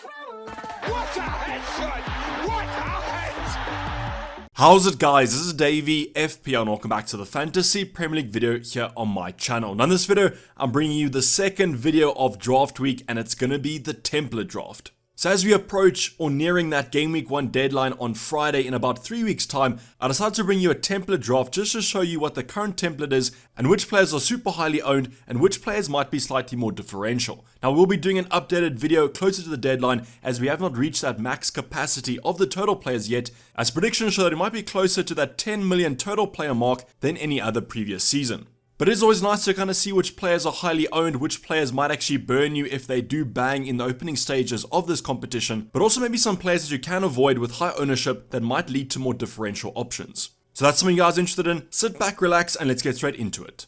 What a headshot! What a head! How's it, guys? This is Dayvy, FPL, and welcome back to the Fantasy Premier League video here on my channel. Now in this video, I'm bringing you the second video of draft week, and it's going to be the template draft. So as we approach or nearing that game week 1 deadline on Friday in about 3 weeks time, I decided to bring you a template draft just to show you what the current template is and which players are super highly owned and which players might be slightly more differential. Now we'll be doing an updated video closer to the deadline as we have not reached that max capacity of the total players yet, as predictions show that it might be closer to that 10 million total player mark than any other previous season. But it is always nice to kind of see which players are highly owned, which players might actually burn you if they do bang in the opening stages of this competition, but also maybe some players that you can avoid with high ownership that might lead to more differential options. So that's something you guys are interested in. Sit back, relax, and let's get straight into it.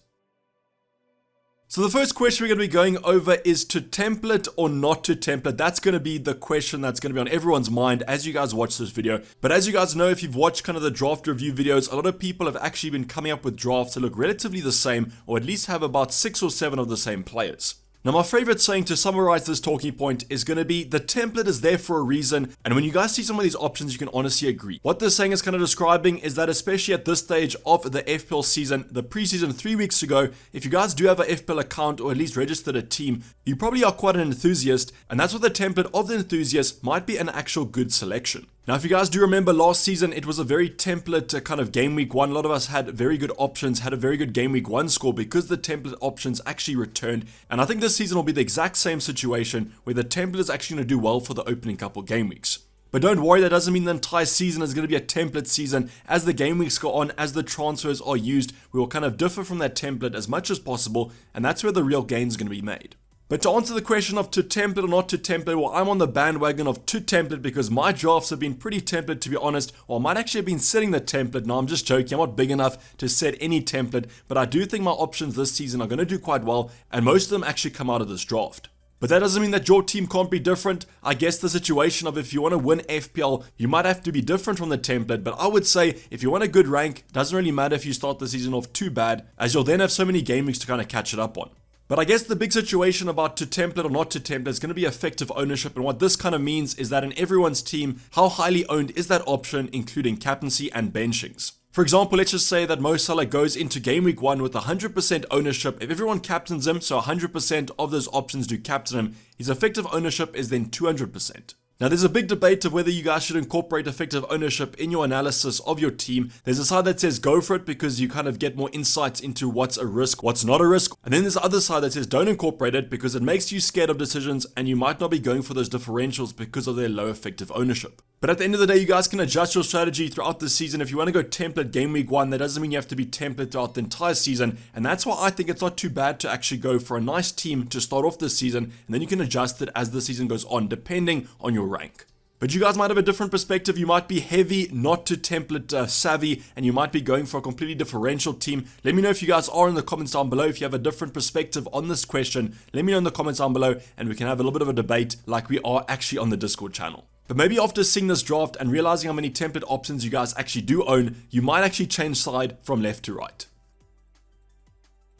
So the first question we're going to be going over is to template or not to template. That's going to be the question that's going to be on everyone's mind as you guys watch this video. But as you guys know, if you've watched kind of the draft review videos, a lot of people have actually been coming up with drafts that look relatively the same, or at least have about 6 or 7 of the same players. Now my favorite saying to summarize this talking point is going to be the template is there for a reason, and when you guys see some of these options you can honestly agree. What this saying is kind of describing is that especially at this stage of the FPL season, the preseason 3 weeks ago, if you guys do have an FPL account or at least registered a team, you probably are quite an enthusiast, and that's what the template of the enthusiast might be an actual good selection. Now if you guys do remember last season, it was a very template kind of game week 1. A lot of us had very good options, had a very good game week 1 score because the template options actually returned. And I think this season will be the exact same situation where the template is actually going to do well for the opening couple game weeks. But don't worry, that doesn't mean the entire season is going to be a template season. As the game weeks go on, as the transfers are used, we will kind of differ from that template as much as possible, and that's where the real gain is going to be made. But to answer the question of to template or not to template, well, I'm on the bandwagon of to template because my drafts have been pretty template, to be honest, or I might actually have been setting the template. No, I'm just joking. I'm not big enough to set any template, but I do think my options this season are going to do quite well, and most of them actually come out of this draft. But that doesn't mean that your team can't be different. I guess the situation of if you want to win FPL, you might have to be different from the template, but I would say if you want a good rank, it doesn't really matter if you start the season off too bad, as you'll then have so many game weeks to kind of catch it up on. But I guess the big situation about to template or not to template is going to be effective ownership, and what this kind of means is that in everyone's team, how highly owned is that option, including captaincy and benchings. For example, let's just say that Mo Salah goes into game week 1 with 100% ownership. If everyone captains him, so 100% of those options do captain him, his effective ownership is then 200%. Now there's a big debate of whether you guys should incorporate effective ownership in your analysis of your team. There's a side that says go for it because you kind of get more insights into what's a risk, what's not a risk. And then there's the other side that says don't incorporate it because it makes you scared of decisions and you might not be going for those differentials because of their low effective ownership. But at the end of the day, you guys can adjust your strategy throughout the season. If you want to go template game week 1, that doesn't mean you have to be template throughout the entire season. And that's why I think it's not too bad to actually go for a nice team to start off this season, and then you can adjust it as the season goes on, depending on your rank. But you guys might have a different perspective. You might be heavy, not to template savvy, and you might be going for a completely differential team. Let me know if you guys are in the comments down below. If you have a different perspective on this question, let me know in the comments down below, and we can have a little bit of a debate like we are actually on the Discord channel. But maybe after seeing this draft and realizing how many template options you guys actually do own, you might actually change side from left to right.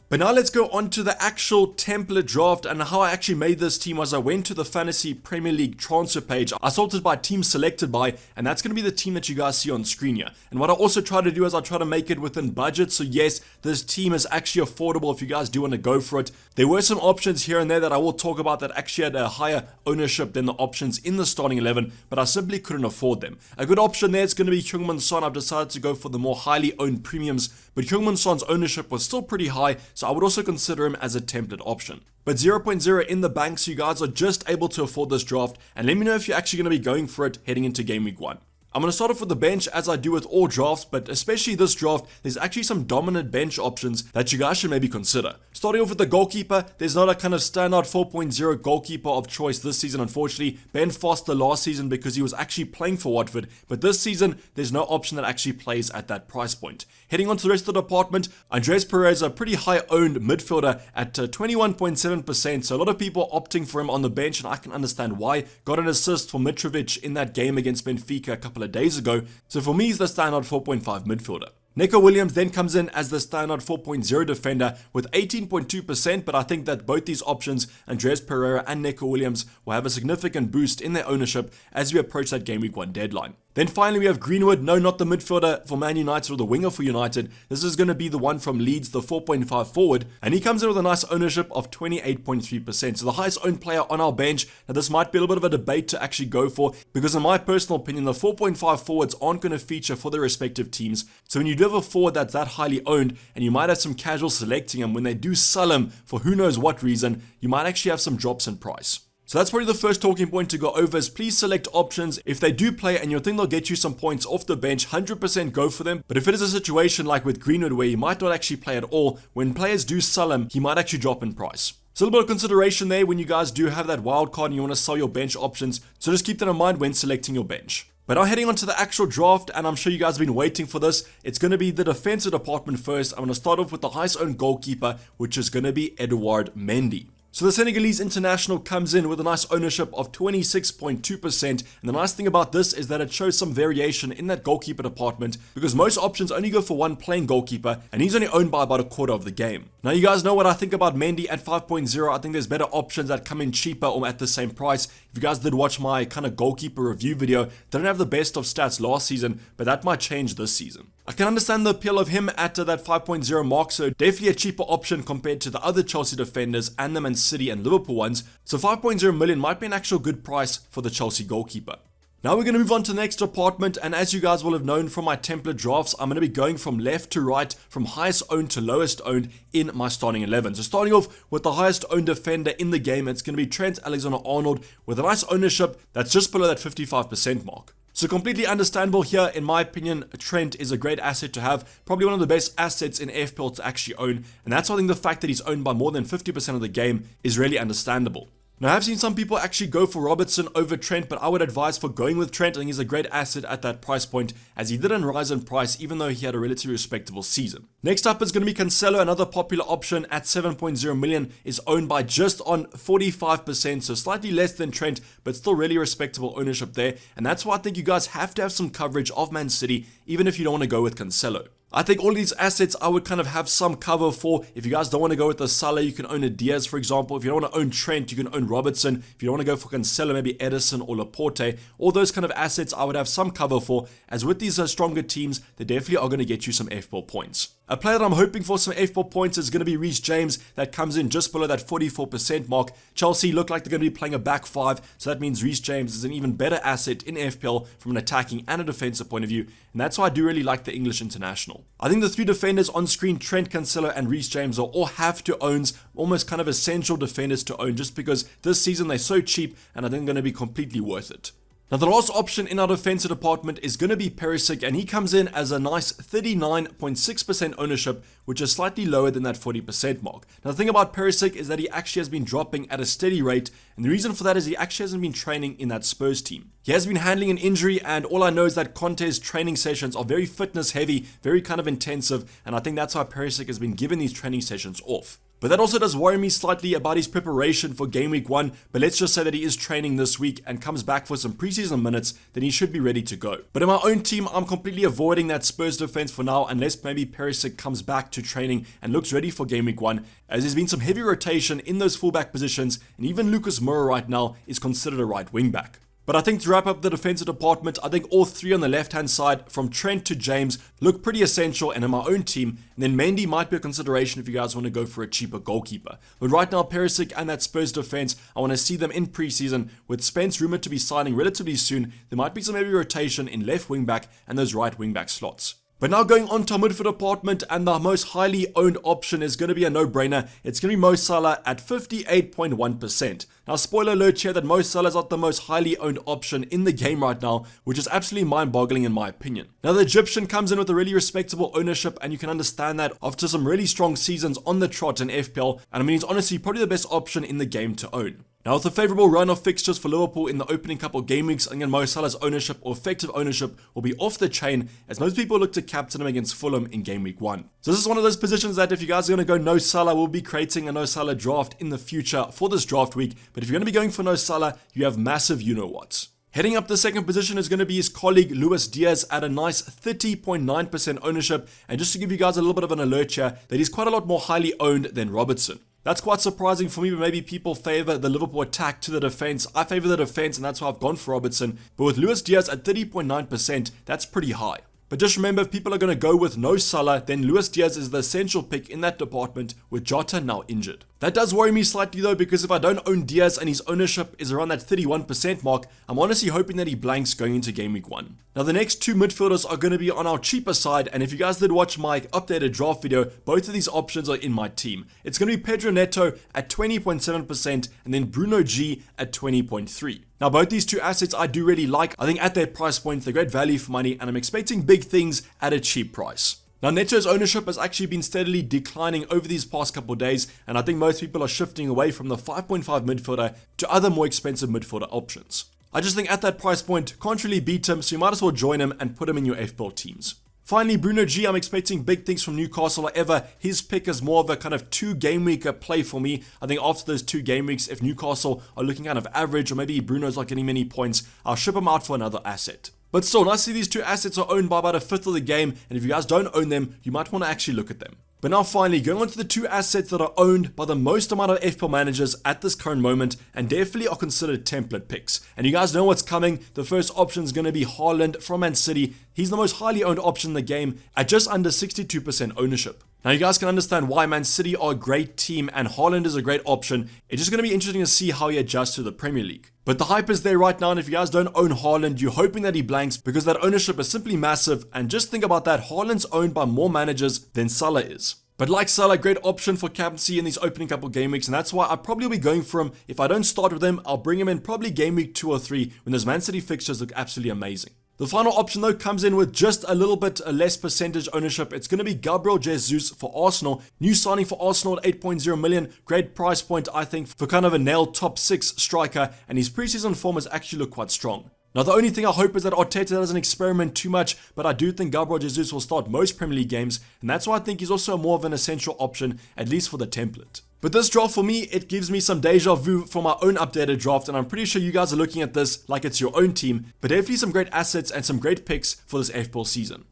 But now let's go on to the actual template draft, and how I actually made this team was I went to the Fantasy Premier League transfer page. I sorted by team selected by, and that's going to be the team that you guys see on screen here. And what I also try to do is I try to make it within budget. So yes, this team is actually affordable if you guys do want to go for it. There were some options here and there that I will talk about that actually had a higher ownership than the options in the starting 11, but I simply couldn't afford them. A good option there is going to be Heung-min Son. I've decided to go for the more highly owned premiums, but Heung-min Son's ownership was still pretty high, so I would also consider him as a template option. But 0.0 in the bank, so you guys are just able to afford this draft, and let me know if you're actually going to be going for it heading into game week 1. I'm going to start off with the bench as I do with all drafts, but especially this draft, there's actually some dominant bench options that you guys should maybe consider. Starting off with the goalkeeper, there's not a kind of standout 4.0 goalkeeper of choice this season, unfortunately. Ben Foster last season because he was actually playing for Watford, but this season, there's no option that actually plays at that price point. Heading on to the rest of the department, Andres Perez, a pretty high-owned midfielder at 21.7%, so a lot of people opting for him on the bench, and I can understand why. Got an assist for Mitrovic in that game against Benfica a couple of days ago, so for me, he's the standout 4.5 midfielder. Neco Williams then comes in as the standout 4.0 defender with 18.2%, but I think that both these options, Andreas Pereira and Neco Williams, will have a significant boost in their ownership as we approach that Game Week 1 deadline. Then finally we have Greenwood, no, not the midfielder for Man United or the winger for United. This is going to be the one from Leeds, the 4.5 forward, and he comes in with a nice ownership of 28.3%. So the highest owned player on our bench. Now this might be a little bit of a debate to actually go for, because in my personal opinion, the 4.5 forwards aren't going to feature for their respective teams. So when you do have a forward that's that highly owned, and you might have some casuals selecting him, when they do sell him for who knows what reason, you might actually have some drops in price. So that's probably the first talking point to go over is please select options. If they do play and you think they'll get you some points off the bench, 100% go for them. But if it is a situation like with Greenwood where he might not actually play at all, when players do sell him, he might actually drop in price. So a little bit of consideration there when you guys do have that wild card and you want to sell your bench options. So just keep that in mind when selecting your bench. But now heading on to the actual draft, and I'm sure you guys have been waiting for this. It's going to be the defensive department first. I'm going to start off with the highest owned goalkeeper, which is going to be Edouard Mendy. So the Senegalese international comes in with a nice ownership of 26.2%, and the nice thing about this is that it shows some variation in that goalkeeper department, because most options only go for one playing goalkeeper, and he's only owned by about a quarter of the game. Now you guys know what I think about Mendy at 5.0. I think there's better options that come in cheaper or at the same price. If you guys did watch my kind of goalkeeper review video, they don't have the best of stats last season, but that might change this season. I can understand the appeal of him at that 5.0 mark, so definitely a cheaper option compared to the other Chelsea defenders and the Man City and Liverpool ones. So 5.0 million might be an actual good price for the Chelsea goalkeeper. Now we're going to move on to the next department, and as you guys will have known from my template drafts, I'm going to be going from left to right, from highest owned to lowest owned in my starting 11. So starting off with the highest owned defender in the game, it's going to be Trent Alexander-Arnold with a nice ownership that's just below that 55% mark. So completely understandable here. In my opinion, Trent is a great asset to have, probably one of the best assets in FPL to actually own, and that's why I think the fact that he's owned by more than 50% of the game is really understandable. Now, I've seen some people actually go for Robertson over Trent, but I would advise for going with Trent. I think he's a great asset at that price point, as he didn't rise in price even though he had a relatively respectable season. Next up is going to be Cancelo, another popular option at 7.0 million, is owned by just on 45%, so slightly less than Trent, but still really respectable ownership there. And that's why I think you guys have to have some coverage of Man City, even if you don't want to go with Cancelo. I think all these assets I would kind of have some cover for. If you guys don't want to go with the Salah, you can own a Diaz, for example. If you don't want to own Trent, you can own Robertson. If you don't want to go for Cancelo, maybe Edison or Laporte. All those kind of assets I would have some cover for, as with these stronger teams, they definitely are going to get you some FPL points. A player that I'm hoping for some FPL points is going to be Reece James. That comes in just below that 44% mark. Chelsea look like they're going to be playing a back five, so that means Reece James is an even better asset in FPL from an attacking and a defensive point of view, and that's why I do really like the English international. I think the three defenders on screen, Trent, Cancelo and Reece James, are all have to owns, almost kind of essential defenders to own, just because this season they're so cheap and I think going to be completely worth it. Now the last option in our defensive department is going to be Perisic, and he comes in as a nice 39.6% ownership, which is slightly lower than that 40% mark. Now the thing about Perisic is that he actually has been dropping at a steady rate, and the reason for that is he actually hasn't been training in that Spurs team. He has been handling an injury, and all I know is that Conte's training sessions are very fitness heavy, very kind of intensive, and I think that's why Perisic has been given these training sessions off. But that also does worry me slightly about his preparation for Game Week 1, but let's just say that he is training this week and comes back for some preseason minutes, then he should be ready to go. But in my own team, I'm completely avoiding that Spurs defense for now, unless maybe Perisic comes back to training and looks ready for Game Week 1, as there's been some heavy rotation in those fullback positions, and even Lucas Moura right now is considered a right wing back. But I think to wrap up the defensive department, I think all three on the left-hand side, from Trent to James, look pretty essential and in my own team. And then Mendy might be a consideration if you guys want to go for a cheaper goalkeeper. But right now, Perisic and that Spurs defense, I want to see them in preseason. With Spence rumored to be signing relatively soon, there might be some heavy rotation in left wing-back and those right wing-back slots. But now going on to our midfield department, and the most highly owned option is going to be a no-brainer. It's going to be Mo Salah at 58.1%. Now, spoiler alert here that Mo Salah is not the most highly owned option in the game right now, which is absolutely mind-boggling in my opinion. Now, the Egyptian comes in with a really respectable ownership, and you can understand that after some really strong seasons on the trot in FPL, and I mean, he's honestly probably the best option in the game to own. Now, with a favourable run of fixtures for Liverpool in the opening couple of game weeks, again, Mo Salah's ownership or effective ownership will be off the chain, as most people look to captain him against Fulham in game week 1. So this is one of those positions that if you guys are going to go no Salah, we'll be creating a no Salah draft in the future for this draft week. But if you're going to be going for no Salah, you have massive you-know-whats. Heading up the second position is going to be his colleague Luis Diaz at a nice 30.9% ownership. And just to give you guys a little bit of an alert here, that he's quite a lot more highly owned than Robertson. That's quite surprising for me, but maybe people favor the Liverpool attack to the defense. I favor the defense, and that's why I've gone for Robertson. But with Luis Diaz at 30.9%, that's pretty high. But just remember, if people are going to go with no Salah, then Luis Diaz is the essential pick in that department with Jota now injured. That does worry me slightly though, because if I don't own Diaz and his ownership is around that 31% mark, I'm honestly hoping that he blanks going into game week 1. Now the next two midfielders are going to be on our cheaper side, and if you guys did watch my updated draft video, both of these options are in my team. It's going to be Pedro Neto at 20.7% and then Bruno G at 20.3%. Now both these two assets I do really like. I think at their price points they're great value for money, and I'm expecting big things at a cheap price. Now Neto's ownership has actually been steadily declining over these past couple of days, and I think most people are shifting away from the 5.5 midfielder to other more expensive midfielder options. I just think at that price point, can't really beat him, so you might as well join him and put him in your FPL teams. Finally, Bruno G, I'm expecting big things from Newcastle. However, his pick is more of a kind of 2 game week play for me. I think after those 2 game weeks, if Newcastle are looking kind of average, or maybe Bruno's not getting many points, I'll ship him out for another asset. But still, nice to see these two assets are owned by about a fifth of the game, and if you guys don't own them, you might want to actually look at them. But now finally, going on to the 2 assets that are owned by the most amount of FPL managers at this current moment, and definitely are considered template picks. And you guys know what's coming. The first option is going to be Haaland from Man City. He's the most highly owned option in the game at just under 62% ownership. Now you guys can understand why Man City are a great team and Haaland is a great option. It's just going to be interesting to see how he adjusts to the Premier League. But the hype is there right now, and if you guys don't own Haaland, you're hoping that he blanks because that ownership is simply massive. And just think about that, Haaland's owned by more managers than Salah is. But like Salah, great option for captaincy in these opening couple game weeks, and that's why I'll probably be going for him. If I don't start with him, I'll bring him in probably game week 2 or 3 when those Man City fixtures look absolutely amazing. The final option though comes in with just a little bit less percentage ownership. It's going to be Gabriel Jesus for Arsenal. New signing for Arsenal at 8.0 million. Great price point, I think, for kind of a nailed top 6 striker, and his preseason form has actually looked quite strong. Now the only thing I hope is that Arteta doesn't experiment too much, but I do think Gabriel Jesus will start most Premier League games, and that's why I think he's also more of an essential option, at least for the template. But this draft for me, it gives me some deja vu for my own updated draft, and I'm pretty sure you guys are looking at this like it's your own team, but definitely some great assets and some great picks for this FPL season.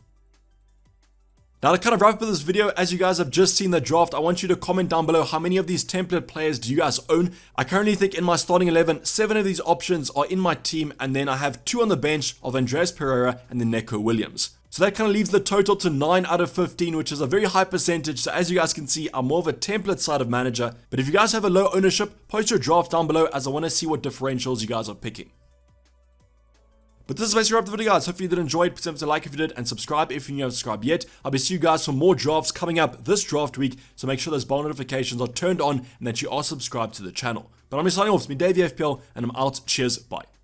Now to kind of wrap up this video, as you guys have just seen the draft, I want you to comment down below how many of these template players do you guys own. I currently think in my starting 11, 7 of these options are in my team, and then I have 2 on the bench of Andreas Pereira and then Neco Williams. So that kind of leaves the total to 9 out of 15, which is a very high percentage. So as you guys can see, I'm more of a template side of manager. But if you guys have a low ownership, post your draft down below as I want to see what differentials you guys are picking. But this is basically wrap up the video, guys. Hopefully you did enjoy it. Please don't forget to like if you did and subscribe if you haven't subscribed yet. I'll be seeing you guys for more drafts coming up this draft week. So make sure those bell notifications are turned on and that you are subscribed to the channel. But I'm signing off. It's me, Dayvy FPL, and I'm out. Cheers. Bye.